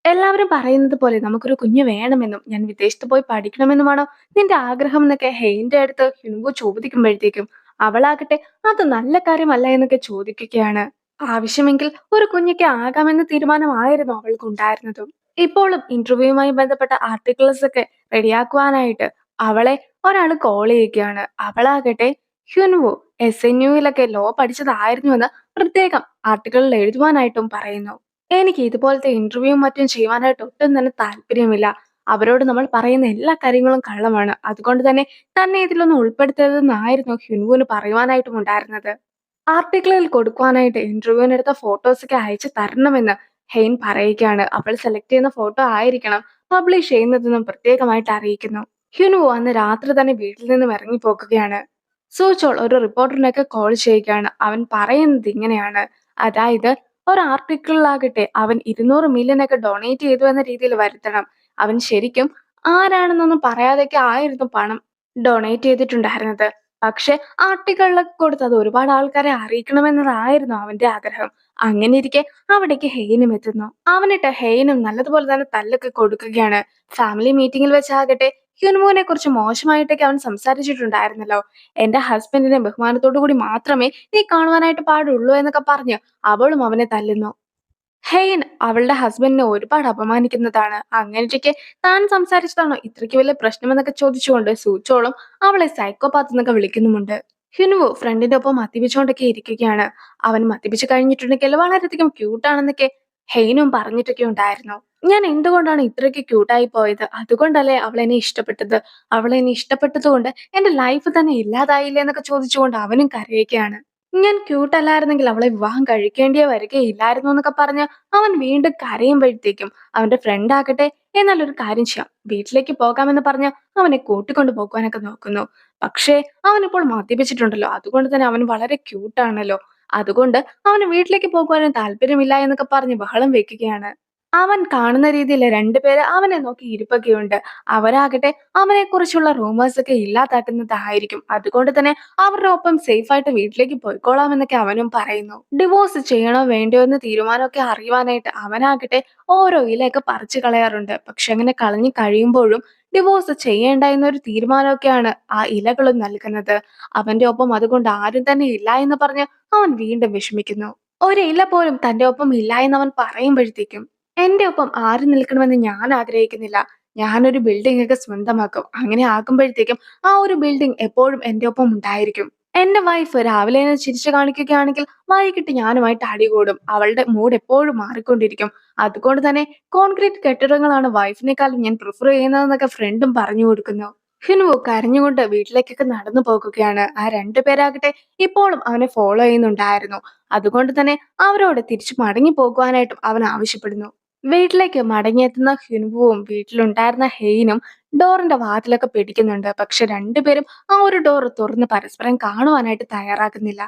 എല്ലാവരും പറയുന്നത് പോലെ നമുക്കൊരു കുഞ്ഞ് വേണമെന്നും ഞാൻ വിദേശത്ത് പോയി പഠിക്കണമെന്നുമാണോ നിന്റെ ആഗ്രഹം എന്നൊക്കെ ഹെയിന്റെ അടുത്ത് ഹിനുവോ ചോദിക്കുമ്പോഴത്തേക്കും അവളാകട്ടെ അത് നല്ല കാര്യമല്ല എന്നൊക്കെ ചോദിക്കുകയാണ്. ആവശ്യമെങ്കിൽ ഒരു കുഞ്ഞൊക്കെ ആകാമെന്ന തീരുമാനമായിരുന്നു അവൾക്കുണ്ടായിരുന്നതും. ഇപ്പോഴും ഇന്റർവ്യൂവുമായി ബന്ധപ്പെട്ട ആർട്ടിക്കിൾസ് ഒക്കെ റെഡിയാക്കുവാനായിട്ട് അവളെ ഒരാൾ കോൾ ചെയ്യുകയാണ്. അവളാകട്ടെ ഹ്യുൻവു SNUയിലൊക്കെ ലോ പഠിച്ചതായിരുന്നുവെന്ന് പ്രത്യേകം ആർട്ടിക്കിളിൽ എഴുതുവാനായിട്ടും പറയുന്നു. എനിക്ക് ഇതുപോലത്തെ ഇന്റർവ്യൂവും മറ്റും ചെയ്യുവാനായിട്ട് ഒട്ടും തന്നെ താല്പര്യമില്ല. അവരോട് നമ്മൾ പറയുന്ന എല്ലാ കാര്യങ്ങളും കള്ളമാണ്. അതുകൊണ്ട് തന്നെ ഇതിലൊന്നും ഉൾപ്പെടുത്തരുതെന്നായിരുന്നു ഹ്യുൻവുവിന് പറയുവാനായിട്ടും ഉണ്ടായിരുന്നത്. ആർട്ടിക്കിളിൽ കൊടുക്കുവാനായിട്ട് ഇന്റർവ്യൂവിനെടുത്ത ഫോട്ടോസൊക്കെ അയച്ചു തരണമെന്ന് ഹെയ്ൻ പറയുകയാണ്. അവൾ സെലക്ട് ചെയ്യുന്ന ഫോട്ടോ ആയിരിക്കണം പബ്ലിഷ് ചെയ്യുന്നതെന്നും പ്രത്യേകമായിട്ട് അറിയിക്കുന്നു. ഹ്യുൻവു അന്ന് രാത്രി തന്നെ വീട്ടിൽ നിന്നും ഇറങ്ങിപ്പോകുകയാണ്. സൂചോൾ ഒരു റിപ്പോർട്ടറിനൊക്കെ കോൾ ചെയ്യുകയാണ്. അവൻ പറയുന്നത് ഇങ്ങനെയാണ്. അതായത് ഒരു ആർട്ടിക്കിളിലാകട്ടെ അവൻ 200 മില്യൺ ഒക്കെ ഡൊണേറ്റ് ചെയ്തു എന്ന രീതിയിൽ വരുത്തണം. അവൻ ശരിക്കും ആരാണെന്നൊന്നും പറയാതെയൊക്കെ ആയിരുന്നു പണം ഡൊണേറ്റ് ചെയ്തിട്ടുണ്ടായിരുന്നത്. പക്ഷെ ആർട്ടിക്കിളിലൊക്കെ കൊടുത്ത് അത് ഒരുപാട് ആൾക്കാരെ അറിയിക്കണമെന്നതായിരുന്നു അവന്റെ ആഗ്രഹം. അങ്ങനെയിരിക്കെ അവിടേക്ക് ഹെയ്നും എത്തുന്നു. അവനിട്ട് ഹെയ്നും നല്ലതുപോലെ തന്നെ തല്ലൊക്കെ കൊടുക്കുകയാണ്. ഫാമിലി മീറ്റിംഗിൽ വെച്ചാകട്ടെ ഹ്യുൻമുവിനെ കുറിച്ച് മോശമായിട്ടൊക്കെ അവൻ സംസാരിച്ചിട്ടുണ്ടായിരുന്നല്ലോ. എന്റെ ഹസ്ബൻഡിനെ ബഹുമാനത്തോടു കൂടി മാത്രമേ നീ കാണുവാനായിട്ട് പാടുള്ളൂ എന്നൊക്കെ പറഞ്ഞ് അവളും അവനെ തല്ലുന്നു. ഹെയ്ൻ അവളുടെ ഹസ്ബൻഡിനെ ഒരുപാട് അപമാനിക്കുന്നതാണ്. അങ്ങനെയൊക്കെ താൻ സംസാരിച്ചതാണോ ഇത്രയ്ക്ക് വലിയ പ്രശ്നമെന്നൊക്കെ ചോദിച്ചുകൊണ്ട് സൂചോളും അവളെ സൈക്കോപാത്ത് എന്നൊക്കെ വിളിക്കുന്നുമുണ്ട്. ഹിനുവു ഫ്രണ്ടിന്റെ ഒപ്പം മദ്യപിച്ചുകൊണ്ടൊക്കെ ഇരിക്കുകയാണ്. അവൻ മദ്യപിച്ചു കഴിഞ്ഞിട്ടുണ്ടെങ്കിൽ വളരെയധികം ക്യൂട്ടാണെന്നൊക്കെ ഹെയ്നും പറഞ്ഞിട്ടൊക്കെ ഉണ്ടായിരുന്നു. ഞാൻ എന്തുകൊണ്ടാണ് ഇത്രയ്ക്ക് ക്യൂട്ടായി പോയത്? അതുകൊണ്ടല്ലേ അവളെന്നെ ഇഷ്ടപ്പെട്ടത്. അവളെന്നെ ഇഷ്ടപ്പെട്ടത് കൊണ്ട് എന്റെ ലൈഫ് തന്നെ ഇല്ലാതായില്ലേ എന്നൊക്കെ ചോദിച്ചുകൊണ്ട് അവനും കരയുകയാണ്. ഞാൻ ക്യൂട്ടല്ലായിരുന്നെങ്കിൽ അവളെ വിവാഹം കഴിക്കേണ്ടിയേ വരികയില്ലായിരുന്നു എന്നൊക്കെ പറഞ്ഞ് അവൻ വീണ്ടും കരയുമ്പോഴത്തേക്കും അവന്റെ ഫ്രണ്ട് ആകട്ടെ എന്നാൽ ഒരു കാര്യം ചെയ്യാം വീട്ടിലേക്ക് പോകാമെന്ന് പറഞ്ഞ് അവനെ കൂട്ടിക്കൊണ്ടു പോകുവാനൊക്കെ നോക്കുന്നു. പക്ഷേ അവനിപ്പോൾ മദ്യപിച്ചിട്ടുണ്ടല്ലോ, അതുകൊണ്ട് തന്നെ അവൻ വളരെ ക്യൂട്ടാണല്ലോ. അതുകൊണ്ട് അവന് വീട്ടിലേക്ക് പോകുവാനും താല്പര്യമില്ല എന്നൊക്കെ പറഞ്ഞ് ബഹളം വെക്കുകയാണ്. അവൻ കാണുന്ന രീതിയിൽ രണ്ടുപേര് അവനെ നോക്കി ഇരിപ്പൊക്കെയുണ്ട്. അവരാകട്ടെ അവനെക്കുറിച്ചുള്ള റൂമേഴ്സ് ഒക്കെ ഇല്ലാതാക്കുന്നതായിരിക്കും. അതുകൊണ്ട് തന്നെ അവരുടെ ഒപ്പം സേഫ് ആയിട്ട് വീട്ടിലേക്ക് പോയിക്കോളാമെന്നൊക്കെ അവനും പറയുന്നു. ഡിവോഴ്സ് ചെയ്യണോ വേണ്ടയോ എന്ന് തീരുമാനമൊക്കെ അറിയുവാനായിട്ട് അവനാകട്ടെ ഓരോ ഇലയൊക്കെ പറിച്ചു കളയാറുണ്ട്. പക്ഷെ അങ്ങനെ കളഞ്ഞു കഴിയുമ്പോഴും ഡിവോഴ്സ് ചെയ്യേണ്ട എന്നൊരു തീരുമാനമൊക്കെയാണ് ആ ഇലകളും നൽകുന്നത്. അവന്റെ ഒപ്പം അതുകൊണ്ട് ആരും തന്നെ ഇല്ല എന്ന് പറഞ്ഞ് അവൻ വീണ്ടും വിഷമിക്കുന്നു. ഒരു ഇല പോലും തന്റെ ഒപ്പം ഇല്ല എന്ന് അവൻ പറയുമ്പോഴത്തേക്കും എന്റെ ഒപ്പം ആര് നിൽക്കണമെന്ന് ഞാൻ ആഗ്രഹിക്കുന്നില്ല. ഞാനൊരു ബിൽഡിംഗ് ഒക്കെ സ്വന്തമാക്കും. അങ്ങനെ ആക്കുമ്പോഴത്തേക്കും ആ ഒരു ബിൽഡിംഗ് എപ്പോഴും എന്റെ ഒപ്പം ഉണ്ടായിരിക്കും. എന്റെ വൈഫ് രാവിലെ എന്നെ ചിരിച്ചു കാണിക്കുകയാണെങ്കിൽ വൈകിട്ട് ഞാനുമായിട്ട് അടികൂടും. അവളുടെ മൂഡ് എപ്പോഴും മാറിക്കൊണ്ടിരിക്കും. അതുകൊണ്ട് തന്നെ കോൺക്രീറ്റ് കെട്ടിടങ്ങളാണ് വൈഫിനെക്കാളും ഞാൻ പ്രിഫർ ചെയ്യുന്നതെന്നൊക്കെ ഫ്രണ്ടും പറഞ്ഞു കൊടുക്കുന്നു. ഹിനുവു കരഞ്ഞുകൊണ്ട് വീട്ടിലേക്കൊക്കെ നടന്നു പോകുകയാണ്. ആ രണ്ടുപേരാകട്ടെ ഇപ്പോഴും അവനെ ഫോളോ ചെയ്യുന്നുണ്ടായിരുന്നു. അതുകൊണ്ട് തന്നെ അവരോട് തിരിച്ചു മടങ്ങി പോകുവാനായിട്ടും അവൻ ആവശ്യപ്പെടുന്നു. വീട്ടിലേക്ക് മടങ്ങിയെത്തുന്ന ഹ്യുൻവുവും വീട്ടിലുണ്ടായിരുന്ന ഹെയ്നും ഡോറിന്റെ വാതിലൊക്കെ പിടിക്കുന്നുണ്ട്. പക്ഷെ രണ്ടുപേരും ആ ഒരു ഡോർ തുറന്ന് പരസ്പരം കാണുവാനായിട്ട് തയ്യാറാകുന്നില്ല.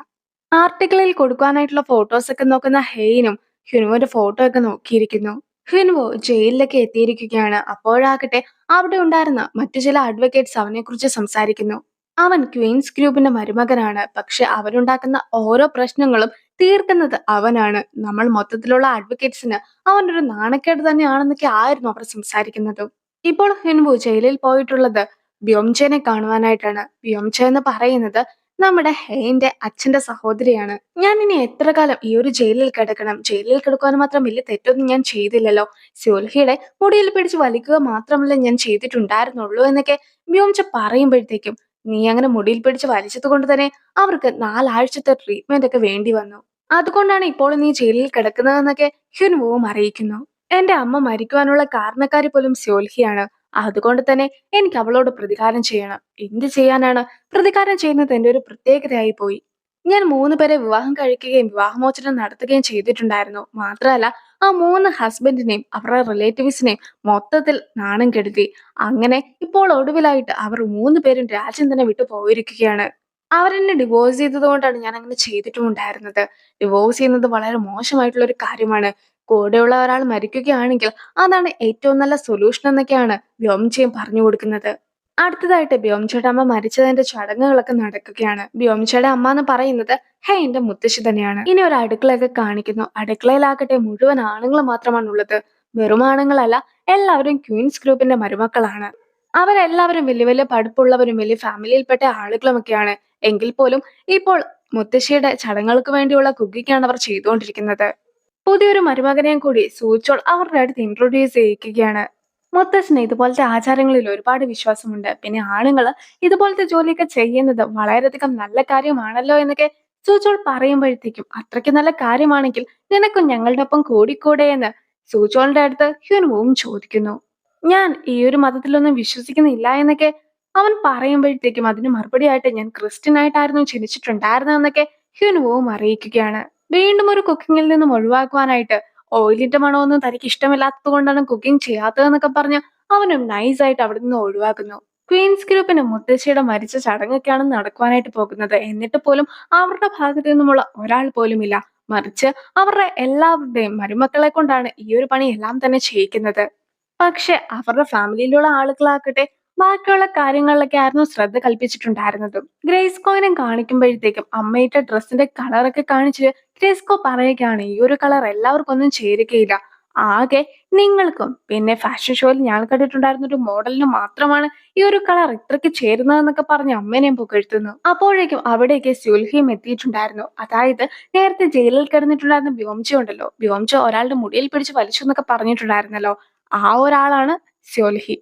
ആർട്ടിക്കിളിൽ കൊടുക്കാനായിട്ടുള്ള ഫോട്ടോസ് ഒക്കെ നോക്കുന്ന ഹെയ്നും ഹ്യുൻവുവിന്റെ ഫോട്ടോ ഒക്കെ നോക്കിയിരിക്കുന്നു. ഹ്യുൻവു ജയിലിലൊക്കെ എത്തിയിരിക്കുകയാണ്. അപ്പോഴാകട്ടെ അവിടെ ഉണ്ടായിരുന്ന മറ്റു ചില അഡ്വക്കേറ്റ്സ് അവനെക്കുറിച്ച് സംസാരിക്കുന്നു. അവൻ ക്വീൻസ് ഗ്രൂപ്പിന്റെ മരുമകനാണ്. പക്ഷെ അവനുണ്ടാക്കുന്ന ഓരോ പ്രശ്നങ്ങളും തീർക്കുന്നത് അവനാണ്. നമ്മൾ മൊത്തത്തിലുള്ള അഡ്വക്കേറ്റ്സിന് അവനൊരു നാണക്കേട് തന്നെയാണെന്നൊക്കെ ആയിരുന്നു അവർ സംസാരിക്കുന്നത്. ഇപ്പോൾ ഹിൻവു ജയിലിൽ പോയിട്ടുള്ളത് ബ്യോംചേനെ കാണുവാനായിട്ടാണ്. ബ്യോംചെ എന്ന് പറയുന്നത് നമ്മുടെ ഹെയിന്റെ അച്ഛന്റെ സഹോദരിയാണ്. ഞാൻ ഇനി എത്ര കാലം ഈ ഒരു ജയിലിൽ കിടക്കണം? ജയിലിൽ കിടക്കുവാൻ മാത്രം വലിയ തെറ്റൊന്നും ഞാൻ ചെയ്തില്ലല്ലോ. സ്യോൽഹിയുടെ മുടിയിൽ പിടിച്ച് വലിക്കുക മാത്രമല്ല ഞാൻ ചെയ്തിട്ടുണ്ടായിരുന്നുള്ളൂ എന്നൊക്കെ ബ്യോംചെ പറയുമ്പോഴത്തേക്കും നീ അങ്ങനെ മുടിയിൽ പിടിച്ച് വലിച്ചത് കൊണ്ട് തന്നെ അവർക്ക് 4 ആഴ്ചത്തെ ട്രീറ്റ്മെന്റ് ഒക്കെ വേണ്ടി വന്നു. അതുകൊണ്ടാണ് ഇപ്പോൾ നീ ജയിലിൽ കിടക്കുന്നതെന്നൊക്കെ ഹ്യുൻവുവും അറിയിക്കുന്നു. എന്റെ അമ്മ മരിക്കുവാനുള്ള കാരണക്കാരി പോലും സ്യോൽഹിയാണ്. അതുകൊണ്ട് തന്നെ എനിക്ക് അവളോട് പ്രതികാരം ചെയ്യണം. എന്ത് ചെയ്യാനാണ്? പ്രതികാരം ചെയ്യുന്നത് എന്റെ ഒരു പ്രത്യേകതയായി പോയി. ഞാൻ 3 പേരെ വിവാഹം കഴിക്കുകയും വിവാഹമോചനം നടത്തുകയും ചെയ്തിട്ടുണ്ടായിരുന്നു. മാത്രമല്ല ആ 3 ഹസ്ബൻഡിനെയും അവരുടെ റിലേറ്റീവ്സിനെയും മൊത്തത്തിൽ നാണം കെടുത്തി. അങ്ങനെ ഇപ്പോൾ ഒടുവിലായിട്ട് അവർ 3 പേരും രാജ്യം തന്നെ വിട്ടു പോയിരിക്കുകയാണ്. അവരെന്നെ ഡിവോഴ്സ് ചെയ്തത് കൊണ്ടാണ് ഞാൻ അങ്ങനെ ചെയ്തിട്ടും ഉണ്ടായിരുന്നത്. ഡിവോഴ്സ് ചെയ്യുന്നത് വളരെ മോശമായിട്ടുള്ള ഒരു കാര്യമാണ്. കൂടെയുള്ള ഒരാൾ മരിക്കുകയാണെങ്കിൽ അതാണ് ഏറ്റവും നല്ല സൊല്യൂഷൻ എന്നൊക്കെയാണ് വ്യോംചയും പറഞ്ഞു കൊടുക്കുന്നത്. അടുത്തതായിട്ട് ബ്യോംചയുടെ അമ്മ മരിച്ചതിന്റെ ചടങ്ങുകളൊക്കെ നടക്കുകയാണ്. ബ്യോംചയുടെ അമ്മ എന്ന് പറയുന്നത് എന്റെ മുത്തശ്ശി തന്നെയാണ്. ഇനി ഒരു അടുക്കളയൊക്കെ കാണിക്കുന്നു. അടുക്കളയിലാകട്ടെ മുഴുവൻ ആണുങ്ങൾ മാത്രമാണ് ഉള്ളത്. വെറും ആണുങ്ങളല്ല, എല്ലാവരും ക്വീൻസ് ഗ്രൂപ്പിന്റെ മരുമക്കളാണ്. അവരെല്ലാവരും വലിയ വലിയ പഠിപ്പുള്ളവരും വലിയ ഫാമിലിയിൽപ്പെട്ട ആളുകളുമൊക്കെയാണ്. എങ്കിൽ പോലും ഇപ്പോൾ മുത്തശ്ശിയുടെ ചടങ്ങുകൾക്ക് വേണ്ടിയുള്ള കുക്കിംഗാണ് അവർ ചെയ്തുകൊണ്ടിരിക്കുന്നത്. പുതിയൊരു മരുമകനെയും കൂടി സൂചോൾ അവരുടെ അടുത്ത് ഇൻട്രൊഡ്യൂസ് ചെയ്യിക്കുകയാണ്. മുത്തശ്ശന് ഇതുപോലത്തെ ആചാരങ്ങളിൽ ഒരുപാട് വിശ്വാസമുണ്ട്. പിന്നെ ആണുങ്ങൾ ഇതുപോലത്തെ ജോലിയൊക്കെ ചെയ്യുന്നത് വളരെയധികം നല്ല കാര്യമാണല്ലോ എന്നൊക്കെ സൂചോൾ പറയുമ്പോഴത്തേക്കും, അത്രയ്ക്ക് നല്ല കാര്യമാണെങ്കിൽ നിനക്കും ഞങ്ങളുടെ ഒപ്പം കൂടിക്കൂടെ എന്ന് സൂചോളിന്റെ അടുത്ത് ഹ്യൂൻവുവും ചോദിക്കുന്നു. ഞാൻ ഈ ഒരു മതത്തിലൊന്നും വിശ്വസിക്കുന്നില്ല എന്നൊക്കെ അവൻ പറയുമ്പോഴത്തേക്കും, അതിന് മറുപടിയായിട്ട് ഞാൻ ക്രിസ്ത്യൻ ആയിട്ടായിരുന്നു ജനിച്ചിട്ടുണ്ടായിരുന്നതെന്നൊക്കെ ഹ്യൂൻവുവും അറിയിക്കുകയാണ്. വീണ്ടും ഒരു കുക്കിങ്ങിൽ നിന്നും ഒഴിവാക്കുവാനായിട്ട്, ഓയിലിന്റെ മണമൊന്നും തനിക്ക് ഇഷ്ടമില്ലാത്തത് കൊണ്ടാണ് കുക്കിംഗ് ചെയ്യാത്തതെന്നൊക്കെ പറഞ്ഞ് അവനും നൈസായിട്ട് അവിടെ നിന്ന് ഒഴിവാക്കുന്നു. ക്വീൻസ് ഗ്രൂപ്പിന് മുത്തശ്ശിയുടെ മരിച്ച ചടങ്ങൊക്കെയാണ് നടക്കുവാനായിട്ട് പോകുന്നത്. എന്നിട്ട് പോലും അവരുടെ ഭാഗത്തു നിന്നുമുള്ള ഒരാൾ പോലും ഇല്ല. മറിച്ച് അവരുടെ എല്ലാവരുടെയും മരുമക്കളെ കൊണ്ടാണ് ഈ ഒരു പണി എല്ലാം തന്നെ ചെയ്യിക്കുന്നത്. പക്ഷെ അവരുടെ ഫാമിലിയിലുള്ള ആളുകളാകട്ടെ ബാക്കിയുള്ള കാര്യങ്ങളിലൊക്കെ ആയിരുന്നു ശ്രദ്ധ കൽപ്പിച്ചിട്ടുണ്ടായിരുന്നത്. ഗ്രേസ്കോയിനെ കാണിക്കുമ്പോഴത്തേക്കും അമ്മയുടെ ഡ്രസ്സിന്റെ കളറൊക്കെ കാണിച്ച് ഗ്രേസ്കോ പറയുകയാണ്, ഈ ഒരു കളർ എല്ലാവർക്കും ഒന്നും ചേരുകയില്ല. ആകെ നിങ്ങൾക്കും പിന്നെ ഫാഷൻ ഷോയിൽ ഞാൻ കണ്ടിട്ടുണ്ടായിരുന്ന ഒരു മോഡലിന് മാത്രമാണ് ഈ ഒരു കളർ ഇത്രയ്ക്ക് ചേരുന്നതെന്നൊക്കെ പറഞ്ഞ് അമ്മേനെയും പുകഴ്ത്തുന്നു. അപ്പോഴേക്കും അവിടേക്ക് സ്യുൽഹിയും എത്തിയിട്ടുണ്ടായിരുന്നു. അതായത് നേരത്തെ ജയിലിൽ കിടന്നിട്ടുണ്ടായിരുന്ന ബ്യോംചെ ഉണ്ടല്ലോ, ബ്യോംചെ ഒരാളുടെ മുടിയിൽ പിടിച്ച് വലിച്ചു എന്നൊക്കെ പറഞ്ഞിട്ടുണ്ടായിരുന്നല്ലോ, ആ ഒരാളാണ് സൊൽഹി.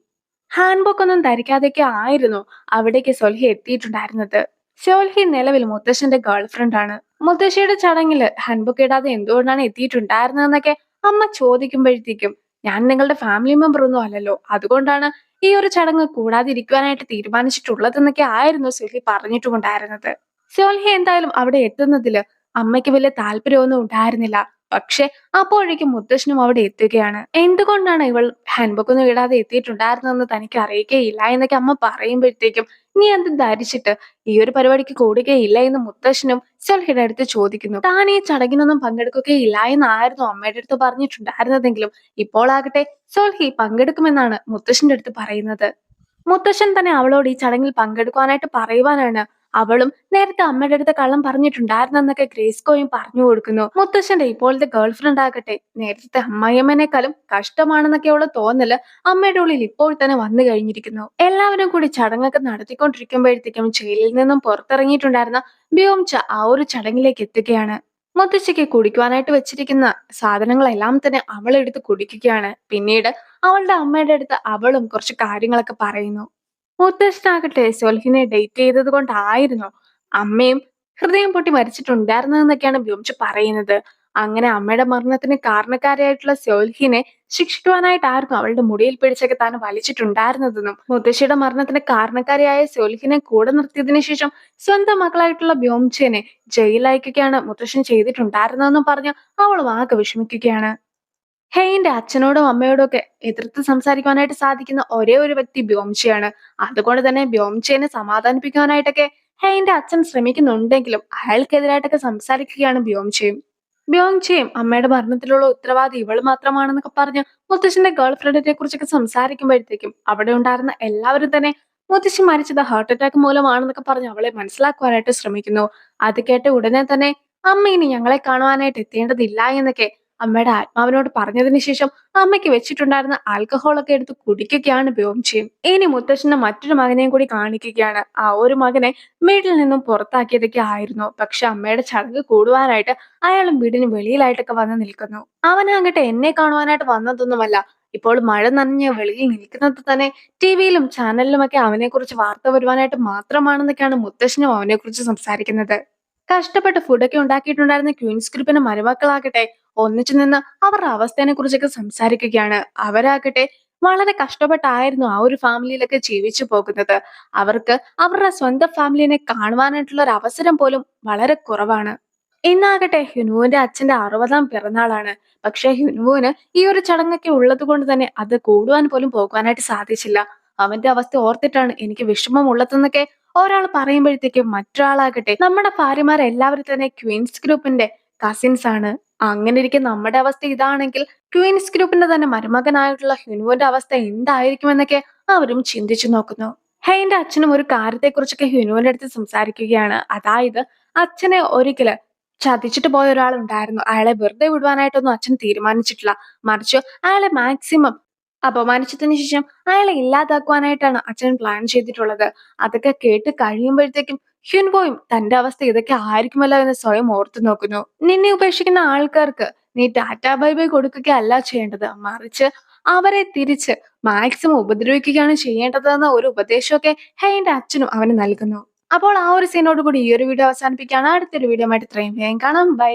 ഹാൻഡ് ഒന്നും ധരിക്കാതെയൊക്കെ ആയിരുന്നു അവിടേക്ക് സൊൽഹി എത്തിയിട്ടുണ്ടായിരുന്നത്. സൊൽഹി നിലവിൽ മുത്തശ്ശന്റെ ഗേൾഫ്രണ്ട് ആണ്. മുത്തശ്ശിയുടെ ചടങ്ങില് ഹാൻഡ് ഇടാതെ എന്തുകൊണ്ടാണ് എത്തിയിട്ടുണ്ടായിരുന്നതെന്നൊക്കെ അമ്മ ചോദിക്കുമ്പോഴത്തേക്കും, ഞാൻ നിങ്ങളുടെ ഫാമിലി മെമ്പർ ഒന്നും അല്ലല്ലോ, അതുകൊണ്ടാണ് ഈ ഒരു ചടങ്ങ് കൂടാതിരിക്കുവാനായിട്ട് തീരുമാനിച്ചിട്ടുള്ളതെന്നൊക്കെ ആയിരുന്നു സൊൽഹി പറഞ്ഞിട്ടുണ്ടായിരുന്നത്. സൊൽഹി എന്തായാലും അവിടെ എത്തുന്നതില് അമ്മയ്ക്ക് വലിയ താല്പര്യമൊന്നും ഉണ്ടായിരുന്നില്ല. പക്ഷെ അപ്പോഴേക്കും മുത്തശ്ശനും അവിടെ എത്തുകയാണ്. എന്തുകൊണ്ടാണ് ഇവൾ ഹാൻഡ്ബുക്കൊന്നും ഇടാതെ എത്തിയിട്ടുണ്ടായിരുന്നതെന്ന് തനിക്ക് അറിയുകയില്ല എന്നൊക്കെ അമ്മ പറയുമ്പോഴത്തേക്കും, നീ അത് ധരിച്ചിട്ട് ഈ ഒരു പരിപാടിക്ക് കൂടുകയില്ല എന്ന് മുത്തശ്ശനും സൊൽഹിയുടെ അടുത്ത് ചോദിക്കുന്നു. താൻ ഈ ചടങ്ങിനൊന്നും പങ്കെടുക്കുകയില്ല എന്നായിരുന്നു അമ്മയുടെ അടുത്ത് പറഞ്ഞിട്ടുണ്ടായിരുന്നതെങ്കിലും ഇപ്പോൾ ആകട്ടെ സൊൽഹി പങ്കെടുക്കുമെന്നാണ് മുത്തശ്ശന്റെ അടുത്ത് പറയുന്നത്. മുത്തശ്ശൻ തന്നെ അവളോട് ഈ ചടങ്ങിൽ പങ്കെടുക്കുവാനായിട്ട് പറയുവാനാണ് അവളും നേരത്തെ അമ്മയുടെ അടുത്ത് കള്ളം പറഞ്ഞിട്ടുണ്ടായിരുന്നെന്നൊക്കെ ഗ്രേസ്കോയും പറഞ്ഞു കൊടുക്കുന്നു. മുത്തശ്ശന്റെ ഇപ്പോഴത്തെ ഗേൾഫ്രണ്ട് ആകട്ടെ നേരത്തെ അമ്മായിയമ്മനേക്കാളും കഷ്ടമാണെന്നൊക്കെയുള്ള തോന്നല് അമ്മയുടെ ഉള്ളിൽ ഇപ്പോൾ തന്നെ വന്നു കഴിഞ്ഞിരിക്കുന്നു. എല്ലാവരും കൂടി ചടങ്ങൊക്കെ നടത്തിക്കൊണ്ടിരിക്കുമ്പോഴത്തേക്കും ജയിലിൽ നിന്നും പുറത്തിറങ്ങിയിട്ടുണ്ടായിരുന്ന ബ്യോംച ആ ഒരു ചടങ്ങിലേക്ക് എത്തുകയാണ്. മുത്തശ്ശിക്ക് കുടിക്കുവാനായിട്ട് വെച്ചിരിക്കുന്ന സാധനങ്ങളെല്ലാം തന്നെ അവൾ എടുത്ത് കുടിക്കുകയാണ്. പിന്നീട് അവളുടെ അമ്മയുടെ അടുത്ത് അവളും കുറച്ച് കാര്യങ്ങളൊക്കെ പറയുന്നു. മുത്തശ്ശനാകട്ടെ സൊൽഹിനെ ഡേറ്റ് ചെയ്തത് കൊണ്ടായിരുന്നു അമ്മയും ഹൃദയം പൊട്ടി മരിച്ചിട്ടുണ്ടായിരുന്നതെന്നൊക്കെയാണ് ബ്യോംച പറയുന്നത്. അങ്ങനെ അമ്മയുടെ മരണത്തിന് കാരണക്കാരിയായിട്ടുള്ള സൊൽഹിനെ ശിക്ഷിക്കുവാനായിട്ടായിരുന്നു അവളുടെ മുടിയിൽ പിടിച്ചൊക്കെ താൻ വലിച്ചിട്ടുണ്ടായിരുന്നതെന്നും, മുത്തശ്ശിയുടെ മരണത്തിന് കാരണക്കാരിയായ സൊൽഹിനെ കൂടെ നിർത്തിയതിനു ശേഷം സ്വന്തം മകളായിട്ടുള്ള ബ്യോംചേനെ ജയിലയക്കുകയാണ് മുത്തശ്ശൻ ചെയ്തിട്ടുണ്ടായിരുന്നതെന്നും പറഞ്ഞ് അവളും ആകെ വിഷമിക്കുകയാണ്. ഹെയിന്റെ അച്ഛനോടും അമ്മയോടും ഒക്കെ എതിർത്ത് സംസാരിക്കുവാനായിട്ട് സാധിക്കുന്ന ഒരേ ഒരു വ്യക്തി ബ്യോംചെയാണ്. അതുകൊണ്ട് തന്നെ ബ്യോംചെനെ സമാധാനിപ്പിക്കാനായിട്ടൊക്കെ ഹെയിന്റെ അച്ഛൻ ശ്രമിക്കുന്നുണ്ടെങ്കിലും അയാൾക്കെതിരായിട്ടൊക്കെ സംസാരിക്കുകയാണ് ബ്യോംചെയും. ബ്യോംചെയും അമ്മയുടെ മരണത്തിലുള്ള ഉത്തരവാദി ഇവൾ മാത്രമാണെന്നൊക്കെ പറഞ്ഞ് മുത്തശ്ശന്റെ ഗേൾഫ്രണ്ടിനെ കുറിച്ചൊക്കെ സംസാരിക്കുമ്പോഴത്തേക്കും അവിടെ ഉണ്ടായിരുന്ന എല്ലാവരും തന്നെ മുത്തശ്ശി മരിച്ചത് ഹാർട്ട് അറ്റാക്ക് മൂലമാണെന്നൊക്കെ പറഞ്ഞ് അവളെ മനസ്സിലാക്കുവാനായിട്ട് ശ്രമിക്കുന്നു. അത് കേട്ട ഉടനെ തന്നെ അമ്മ ഇനി ഞങ്ങളെ കാണുവാനായിട്ട് എത്തേണ്ടതില്ല എന്നൊക്കെ അമ്മയുടെ ആത്മാവിനോട് പറഞ്ഞതിന് ശേഷം അമ്മയ്ക്ക് വെച്ചിട്ടുണ്ടായിരുന്ന ആൽക്കഹോൾ ഒക്കെ എടുത്ത് കുടിക്കുകയാണ് ബ്യോംചെയും. ഇനി മുത്തശ്ശന്റെ മറ്റൊരു മകനെയും കൂടി കാണിക്കുകയാണ്. ആ ഒരു മകനെ വീട്ടിൽ നിന്നും പുറത്താക്കിയതൊക്കെ ആയിരുന്നു. പക്ഷെ അമ്മയുടെ ചടങ്ങ് കൂടുവാനായിട്ട് അയാളും വീടിന് വെളിയിലായിട്ടൊക്കെ വന്ന് നിൽക്കുന്നു. അവനാകട്ടെ എന്നെ കാണുവാനായിട്ട് വന്നതൊന്നുമല്ല, ഇപ്പോൾ മഴ നനഞ്ഞ് വെളിയിൽ നിൽക്കുന്നത് തന്നെ ടിവിയിലും ചാനലിലുമൊക്കെ അവനെ കുറിച്ച് വാർത്ത വരുവാനായിട്ട് മാത്രമാണെന്നൊക്കെയാണ് മുത്തശ്ശനും അവനെ കുറിച്ച് സംസാരിക്കുന്നത്. കഷ്ടപ്പെട്ട് ഫുഡൊക്കെ ഉണ്ടാക്കിയിട്ടുണ്ടായിരുന്ന ക്വീൻസ് ഗ്രൂപ്പിന്റെ മരുമക്കളാകട്ടെ ഒന്നിച്ചു നിന്ന് അവരുടെ അവസ്ഥയെ കുറിച്ചൊക്കെ സംസാരിക്കുകയാണ്. അവരാകട്ടെ വളരെ കഷ്ടപ്പെട്ടായിരുന്നു ആ ഒരു ഫാമിലിയിലൊക്കെ ജീവിച്ചു പോകുന്നത്. അവർക്ക് അവരുടെ സ്വന്തം ഫാമിലിനെ കാണുവാനായിട്ടുള്ള ഒരു അവസരം പോലും വളരെ കുറവാണ്. ഇന്നാകട്ടെ ഹ്യുനുവിന്റെ അച്ഛന്റെ 60-ാം പിറന്നാളാണ്. പക്ഷെ ഹ്യുനുവിന് ഈ ഒരു ചടങ്ങൊക്കെ ഉള്ളത് കൊണ്ട് തന്നെ അത് കൂടുവാൻ പോലും പോകുവാനായിട്ട് സാധിച്ചില്ല. അവന്റെ അവസ്ഥ ഓർത്തിട്ടാണ് എനിക്ക് വിഷമമുള്ളതെന്നൊക്കെ ഒരാൾ പറയുമ്പോഴത്തേക്കും മറ്റൊരാളാകട്ടെ, നമ്മുടെ ഭാര്യമാരെല്ലാവരും തന്നെ ക്വീൻസ് ഗ്രൂപ്പിന്റെ കസിൻസ് ആണ്. അങ്ങനെ ഇരിക്കെ നമ്മുടെ അവസ്ഥ ഇതാണെങ്കിൽ ക്വീൻസ് ഗ്രൂപ്പിന്റെ തന്നെ മരുമകനായിട്ടുള്ള ഹ്യുനുവിന്റെ അവസ്ഥ എന്തായിരിക്കുമെന്നൊക്കെ അവരും ചിന്തിച്ചു നോക്കുന്നു. ഹെയിന്റെ അച്ഛനും ഒരു കാര്യത്തെക്കുറിച്ചൊക്കെ ഹ്യുനുവിന്റെ അടുത്ത് സംസാരിക്കുകയാണ്. അതായത് അച്ഛനെ ഒരിക്കല് ചതിച്ചിട്ട് പോയ ഒരാളുണ്ടായിരുന്നു. അയാളെ വെറുതെ വിടുവാനായിട്ടൊന്നും അച്ഛൻ തീരുമാനിച്ചിട്ടില്ല. മറിച്ച് അയാളെ മാക്സിമം അപമാനിച്ചതിന് ശേഷം അയാളെ ഇല്ലാതാക്കുവാനായിട്ടാണ് അച്ഛൻ പ്ലാൻ ചെയ്തിട്ടുള്ളത്. അതൊക്കെ കേട്ട് കഴിയുമ്പോഴത്തേക്കും ഹ്യുൻബോയും തന്റെ അവസ്ഥ ഇതൊക്കെ ആയിരിക്കുമല്ലോ എന്ന് സ്വയം ഓർത്തു നോക്കുന്നു. നിന്നെ ഉപേക്ഷിക്കുന്ന ആൾക്കാർക്ക് നീ ടാറ്റാ ബൈ ബൈ കൊടുക്കുകയല്ല ചെയ്യേണ്ടത്. മറിച്ച് അവരെ തിരിച്ച് മാക്സിമം ഉപദ്രവിക്കുകയാണ് ചെയ്യേണ്ടതെന്ന ഒരു ഉപദേശമൊക്കെ ഹെയിന്റെ അച്ഛനും അവന് നൽകുന്നു. അപ്പോൾ ആ ഒരു സീനോട് കൂടി ഈ ഒരു വീഡിയോ അവസാനിപ്പിക്കുകയാണ്. അടുത്തൊരു വീഡിയോ ആയിട്ട് ഇത്രയും വേഗം കാണാം. ബൈ.